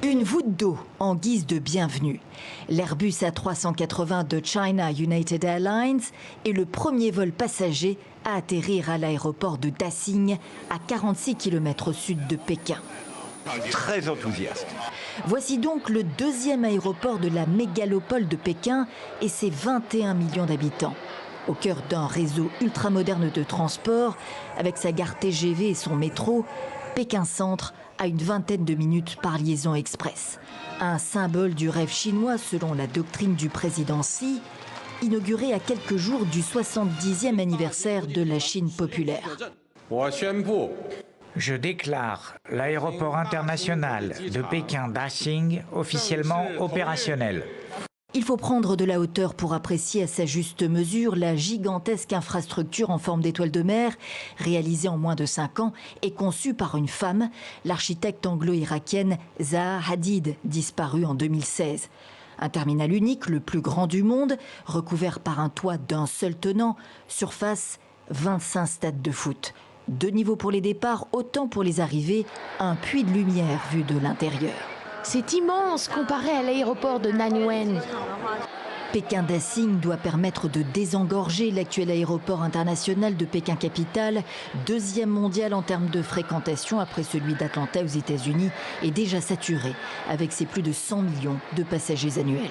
Une voûte d'eau en guise de bienvenue. L'Airbus A380 de China United Airlines est le premier vol passager à atterrir à l'aéroport de Daxing, à 46 km au sud de Pékin. Très enthousiaste. Voici donc le deuxième aéroport de la mégalopole de Pékin et ses 21 millions d'habitants. Au cœur d'un réseau ultramoderne de transport, avec sa gare TGV et son métro, Pékin Centre a une vingtaine de minutes par liaison express. Un symbole du rêve chinois selon la doctrine du président Xi, inauguré à quelques jours du 70e anniversaire de la Chine populaire. Je déclare l'aéroport international de Pékin-Daxing officiellement opérationnel. Il faut prendre de la hauteur pour apprécier à sa juste mesure la gigantesque infrastructure en forme d'étoile de mer, réalisée en moins de 5 ans et conçue par une femme, l'architecte anglo-irakienne Zaha Hadid, disparue en 2016. Un terminal unique, le plus grand du monde, recouvert par un toit d'un seul tenant, surface 25 stades de foot. 2 niveaux pour les départs, autant pour les arrivées, un puits de lumière vu de l'intérieur. C'est immense comparé à l'aéroport de Nanyuan. Pékin-Daxing doit permettre de désengorger l'actuel aéroport international de Pékin-Capitale, deuxième mondial en termes de fréquentation après celui d'Atlanta aux États-Unis, est déjà saturé avec ses plus de 100 millions de passagers annuels.